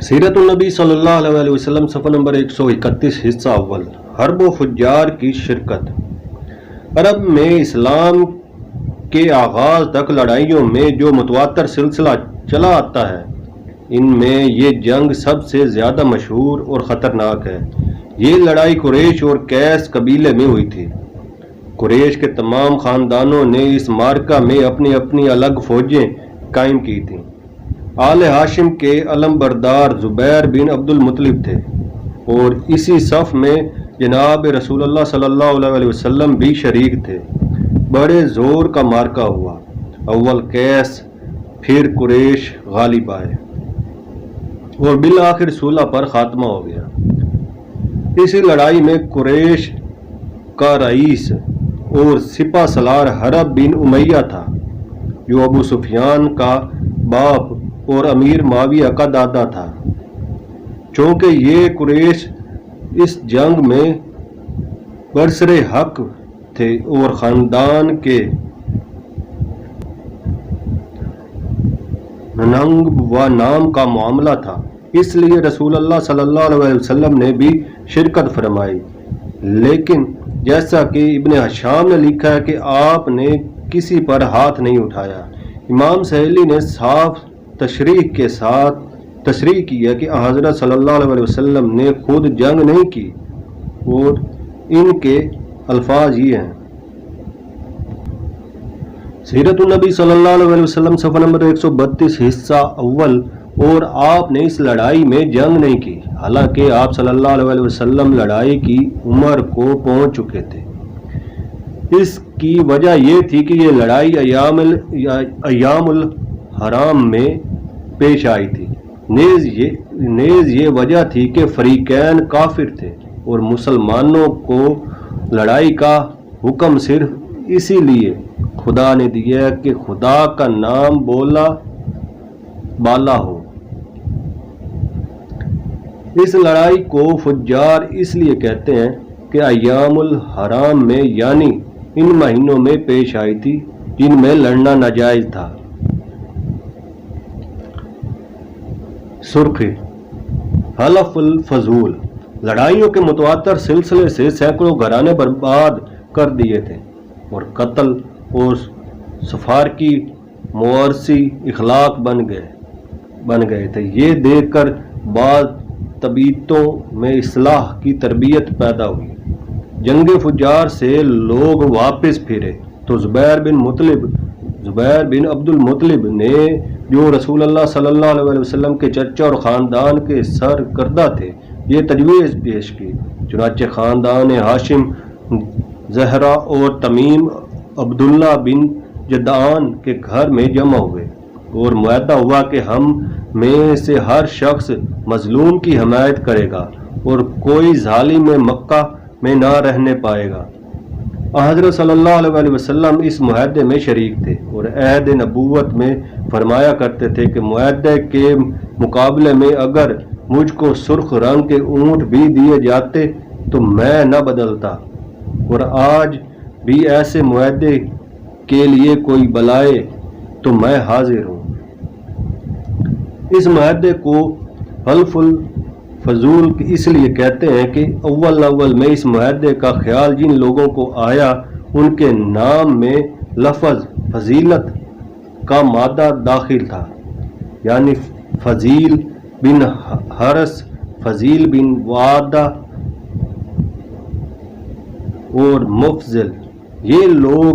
سیرت النبی صلی اللہ علیہ وسلم صفحہ نمبر 131 حصہ اول حرب و فجار کی شرکت۔ عرب میں اسلام کے آغاز تک لڑائیوں میں جو متواتر سلسلہ چلا آتا ہے، ان میں یہ جنگ سب سے زیادہ مشہور اور خطرناک ہے۔ یہ لڑائی قریش اور قیس قبیلے میں ہوئی تھی۔ قریش کے تمام خاندانوں نے اس معرکہ میں اپنی اپنی الگ فوجیں قائم کی تھیں۔ آل ہاشم کے علم بردار زبیر بن عبد المطلب تھے اور اسی صف میں جناب رسول اللہ صلی اللہ علیہ وسلم بھی شریک تھے۔ بڑے زور کا معرکہ ہوا۔ اول قیس پھر قریش غالب آئے اور بالآخر صلح پر خاتمہ ہو گیا۔ اسی لڑائی میں قریش کا رئیس اور سپہ سالار حرب بن امیہ تھا، جو ابو سفیان کا باپ اور امیر معاویہ کا دادا تھا۔ چونکہ یہ قریش اس جنگ میں برسر حق تھے اور خاندان کے ننگ و نام کا معاملہ تھا، اس لیے رسول اللہ صلی اللہ علیہ وسلم نے بھی شرکت فرمائی۔ لیکن جیسا کہ ابن ہشام نے لکھا ہے کہ آپ نے کسی پر ہاتھ نہیں اٹھایا۔ امام سہیلی نے صاف تشریح کے ساتھ تصریح کیا کہ حضرت صلی اللہ علیہ وسلم نے خود جنگ نہیں کی، اور ان کے الفاظ یہ ہیں۔ سیرت النبی صلی اللہ علیہ وسلم صفحہ نمبر 132 حصہ اول اور آپ نے اس لڑائی میں جنگ نہیں کی، حالانکہ آپ صلی اللہ علیہ وسلم لڑائی کی عمر کو پہنچ چکے تھے۔ اس کی وجہ یہ تھی کہ یہ لڑائی ایام الحرام میں پیش آئی تھی۔ نیز یہ وجہ تھی کہ فریقین کافر تھے اور مسلمانوں کو لڑائی کا حکم صرف اسی لیے خدا نے دیا کہ خدا کا نام بالا ہو۔ اس لڑائی کو فجار اس لیے کہتے ہیں کہ ایام الحرام میں یعنی ان مہینوں میں پیش آئی تھی جن میں لڑنا ناجائز تھا۔ سرخی حلف الفضول، لڑائیوں کے متواتر سلسلے سے سینکڑوں گھرانے برباد کر دیے تھے اور قتل اور سفارکی موارثی اخلاق بن گئے تھے۔ یہ دیکھ کر بعض طبیعتوں میں اصلاح کی تربیت پیدا ہوئی۔ جنگ فجار سے لوگ واپس پھرے تو زبیر بن عبد المطلب نے، جو رسول اللہ صلی اللہ علیہ وسلم کے چچا اور خاندان کے سرکردہ تھے، یہ تجویز پیش کی۔ چنانچہ خاندان ہاشم، زہرا اور تمیم عبداللہ بن جدعان کے گھر میں جمع ہوئے اور معاہدہ ہوا کہ ہم میں سے ہر شخص مظلوم کی حمایت کرے گا اور کوئی ظالم مکہ میں نہ رہنے پائے گا۔ حضرت صلی اللہ علیہ وسلم اس معاہدے میں شریک تھے اور عہد نبوت میں فرمایا کرتے تھے کہ معاہدے کے مقابلے میں اگر مجھ کو سرخ رنگ کے اونٹ بھی دیے جاتے تو میں نہ بدلتا، اور آج بھی ایسے معاہدے کے لیے کوئی بلائے تو میں حاضر ہوں۔ اس معاہدے کو حلف الفضول اس لیے کہتے ہیں کہ اول میں اس معاہدے کا خیال جن لوگوں کو آیا ان کے نام میں لفظ فضیلت کا مادہ داخل تھا، یعنی فضیل بن حرس، فضیل بن وعدہ اور مفضل۔ یہ لوگ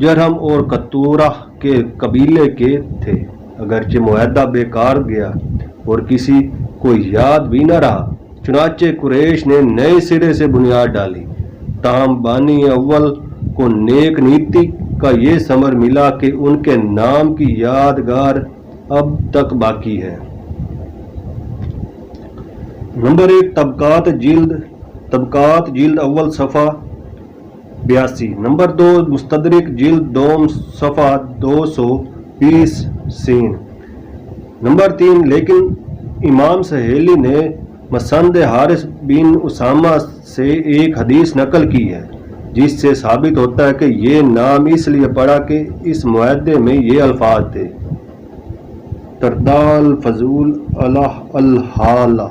جرہم اور قطورہ کے قبیلے کے تھے۔ اگرچہ معاہدہ بیکار گیا اور کسی کو یاد بھی نہ رہا، چنانچہ قریش نے نئے سرے سے بنیاد ڈالی، تاہم بانی اول کو نیک نیتی کا یہ ثمر ملا کہ ان کے نام کی یادگار اب تک باقی ہے۔ نمبر 1 طبقات جلد اول صفحہ 82۔ نمبر 2 مستدرک جلد دوم صفحہ 220 سین۔ نمبر 3 لیکن امام سہیلی نے مسند حارث بن اسامہ سے ایک حدیث نقل کی ہے جس سے ثابت ہوتا ہے کہ یہ نام اس لیے پڑا کہ اس معاہدے میں یہ الفاظ تھے: تردال فضول الحالہ